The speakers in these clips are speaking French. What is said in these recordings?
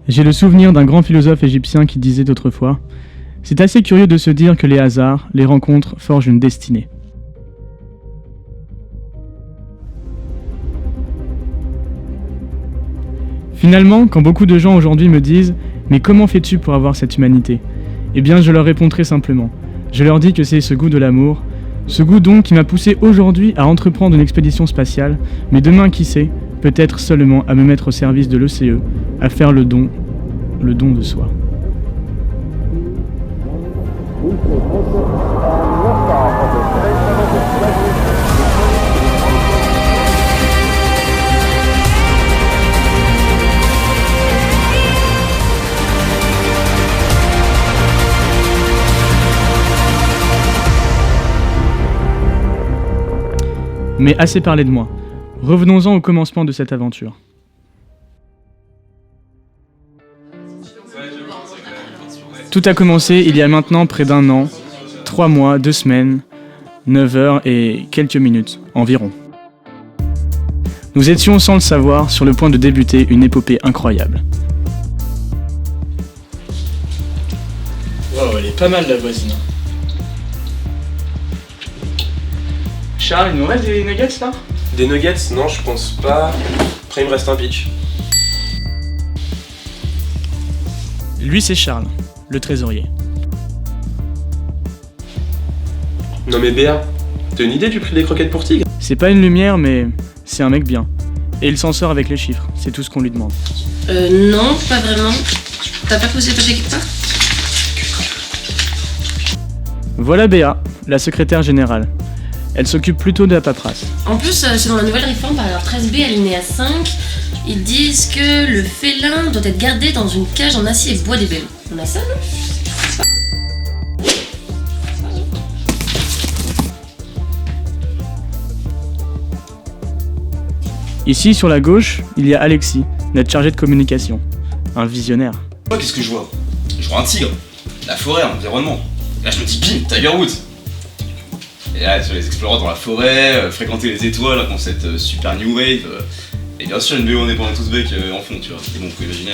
J'ai le souvenir d'un grand philosophe égyptien qui disait autrefois « C'est assez curieux de se dire que les hasards, les rencontres forgent une destinée. » Finalement, quand beaucoup de gens aujourd'hui me disent « Mais comment fais-tu pour avoir cette humanité ?» Eh bien, je leur réponds très simplement. Je leur dis que c'est ce goût de l'amour, ce goût donc qui m'a poussé aujourd'hui à entreprendre une expédition spatiale, mais demain, qui sait, peut-être seulement à me mettre au service de l'OCE, à faire le don de soi. Mais assez parlé de moi. Revenons-en au commencement de cette aventure. Tout a commencé il y a maintenant près d'un an, 3 mois, 2 semaines, 9 heures et quelques minutes environ. Nous étions, sans le savoir, sur le point de débuter une épopée incroyable. Wow, elle est pas mal la voisine. Charles, il nous reste des nuggets là ? Des nuggets? Non, je pense pas. Après, il me reste un pitch. Lui, c'est Charles, le trésorier. Non mais Béa, t'as une idée du prix des croquettes pour tigre? C'est pas une lumière, mais c'est un mec bien. Et il s'en sort avec les chiffres, c'est tout ce qu'on lui demande. Non, pas vraiment. T'as pas posé le papier quelque part? Voilà Béa, la secrétaire générale. Elle s'occupe plutôt de la paperasse. En plus, selon la nouvelle réforme, paragraphe 13b, alinéa 5, ils disent que le félin doit être gardé dans une cage en acier et bois d'ébenone. On a ça, non? Ici, sur la gauche, il y a Alexis, notre chargé de communication. Un visionnaire. Moi, qu'est-ce que je vois? Je vois un tigre, la forêt, l'environnement. Là, je me dis, bim, Tiger Woods. Et là, sur les explorers dans la forêt, fréquenter les étoiles, dans cette super new wave. Et bien sûr, une BO indépendante Ouzbek en fond, tu vois, c'est bon, faut imaginer.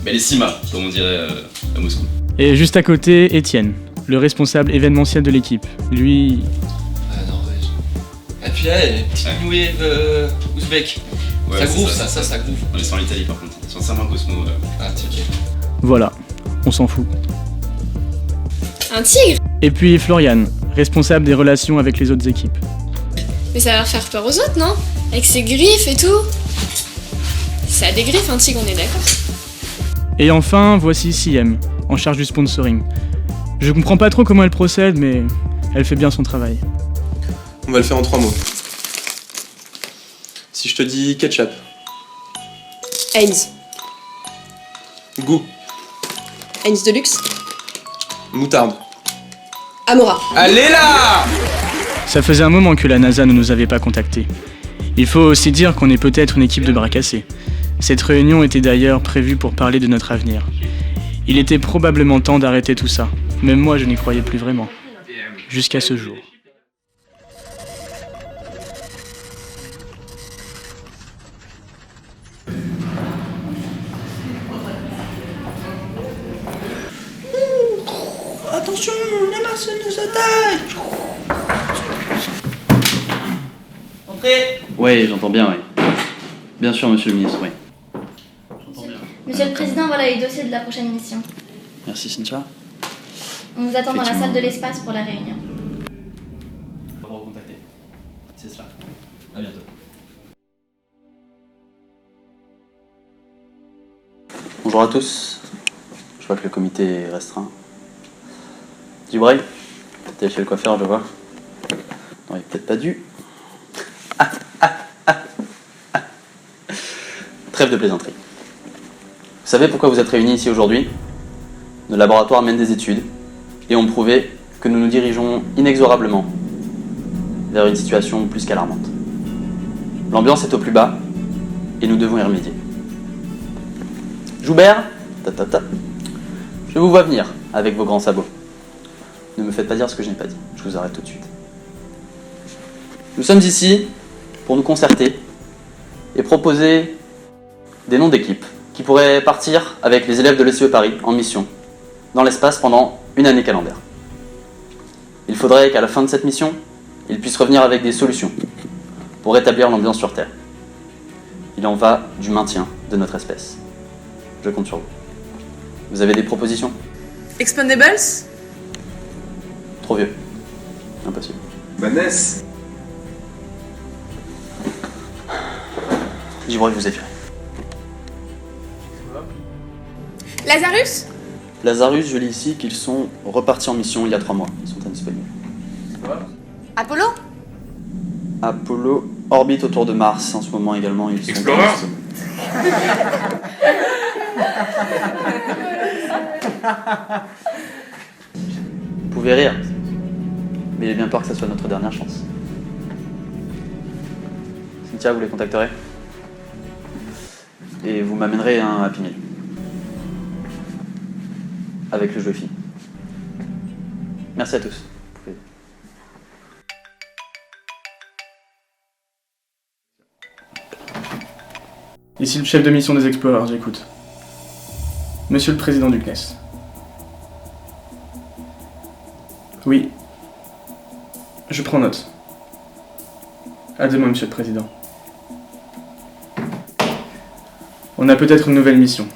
Bellissima, comme on dirait à Moscou. Et juste à côté, Étienne, le responsable événementiel de l'équipe. Lui... Ah, Norvège. Et puis là, petite new wave ouzbek. Ouais, ça groove, ça, ça groove. On est sur l'Italie par contre, sur Saint-Marc Cosmo. Ah, tiens, ok. Voilà, on s'en fout. Un tigre? Et puis Florian, responsable des relations avec les autres équipes. Mais ça va faire peur aux autres, non? Avec ses griffes et tout. Ça a des griffes, un tigre, on est d'accord. Et enfin, voici CM, en charge du sponsoring. Je comprends pas trop comment elle procède, mais elle fait bien son travail. On va le faire en 3 mots. Si je te dis ketchup. Heinz. Goût. Heinz Deluxe. Moutarde. Amora. Allez là! Ça faisait un moment que la NASA ne nous avait pas contactés. Il faut aussi dire qu'on est peut-être une équipe de bras cassés. Cette réunion était d'ailleurs prévue pour parler de notre avenir. Il était probablement temps d'arrêter tout ça. Même moi, je n'y croyais plus vraiment. Jusqu'à ce jour. Attention, les Martiens nous attaquent! Entrez! Oui, j'entends bien, oui. Bien sûr, monsieur le ministre, oui. J'entends bien. Monsieur le Président, voilà les dossiers de la prochaine mission. Merci, Cynthia. On vous attend dans la Effectivement. salle de l'espace pour la réunion. On va vous recontacter. C'est cela. À bientôt. Bonjour à tous. Je vois que le comité est restreint. Dubreuil, t'es chez le coiffeur, je vois. Non, il est peut-être pas dû. Trêve de plaisanterie. Vous savez pourquoi vous êtes réunis ici aujourd'hui? Nos laboratoires mènent des études et ont prouvé que nous nous dirigeons inexorablement vers une situation plus qu'alarmante. L'ambiance est au plus bas et nous devons y remédier. Joubert, je vous vois venir avec vos grands sabots. Ne me faites pas dire ce que je n'ai pas dit, je vous arrête tout de suite. Nous sommes ici pour nous concerter et proposer des noms d'équipes qui pourrait partir avec les élèves de l'ECE Paris en mission, dans l'espace pendant une année calendaire. Il faudrait qu'à la fin de cette mission, ils puissent revenir avec des solutions pour rétablir l'ambiance sur Terre. Il en va du maintien de notre espèce. Je compte sur vous. Vous avez des propositions? Expandables? Trop vieux. Impossible. Vanessa. J'y vois que vous êtes viré. Lazarus? Lazarus, je lis ici qu'ils sont repartis en mission il y a 3 mois. Ils sont indisponibles. Apollo? Apollo orbite autour de Mars en ce moment également. Ils sont Explorer. Vous pouvez rire, mais il est bien peur que ça soit notre dernière chance. Cynthia, vous les contacterez et vous m'amènerez un Happy Meal avec le jeu filles. Merci à tous. Vous pouvez- Ici le chef de mission des Explorers, j'écoute. Monsieur le président du CNES. Oui. Je prends note. À demain, monsieur le président. On a peut-être une nouvelle mission.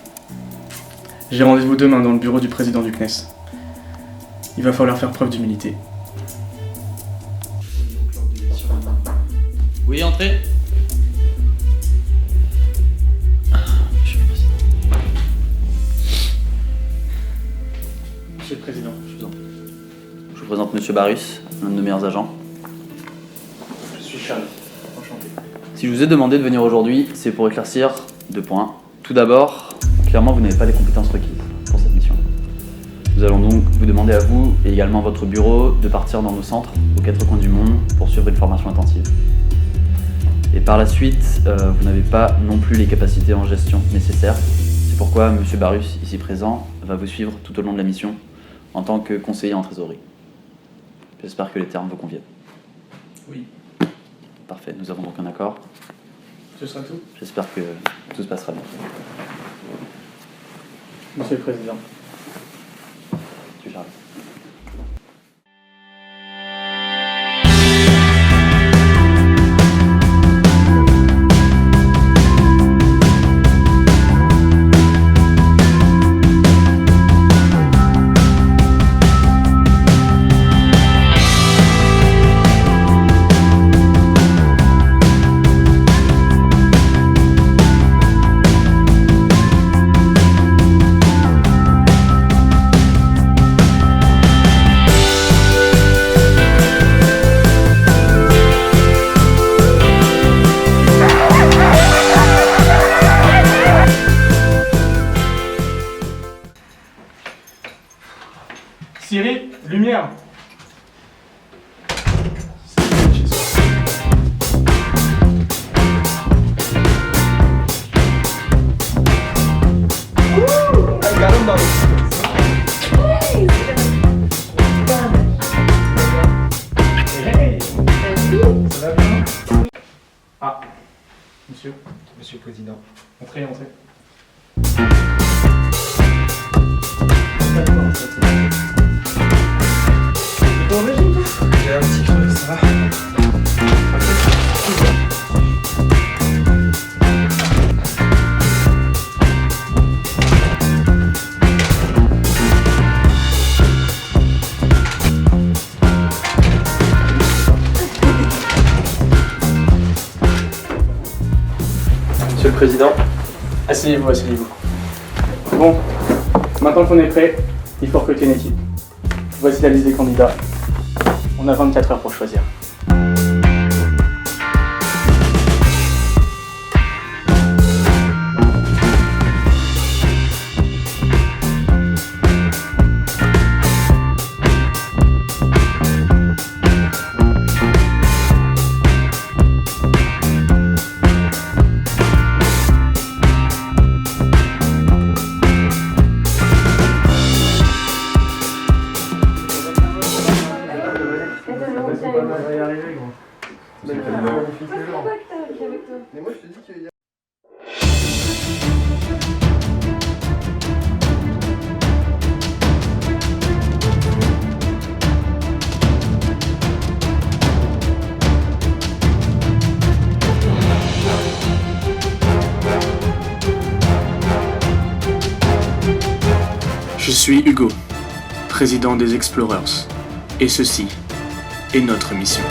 J'ai rendez-vous demain dans le bureau du président du CNES. Il va falloir faire preuve d'humilité. Oui, entrez. Monsieur le président. Monsieur le président. Je vous présente Monsieur Barus, l'un de nos meilleurs agents. Je suis Charles. Enchanté. Si je vous ai demandé de venir aujourd'hui, c'est pour éclaircir 2 points. Tout d'abord, clairement, vous n'avez pas les compétences requises pour cette mission. Nous allons donc vous demander à vous et également à votre bureau de partir dans nos centres aux 4 coins du monde pour suivre une formation intensive. Et par la suite, vous n'avez pas non plus les capacités en gestion nécessaires. C'est pourquoi Monsieur Barus, ici présent, va vous suivre tout au long de la mission en tant que conseiller en trésorerie. J'espère que les termes vous conviennent. Oui. Parfait, nous avons donc un accord. Ce sera tout. J'espère que tout se passera bien. Monsieur le président. Tu Charles. Cyril, lumière. Ah, monsieur. Monsieur le Président. Entrez, entrez. J'ai un petit creux, ça va? Monsieur le Président. Asseyez-vous, asseyez-vous. Bon, maintenant qu'on est prêt, il faut recruter une équipe. Voici la liste des candidats. On a 24 heures pour choisir. suis Hugo, président des Explorers, et ceci est notre mission.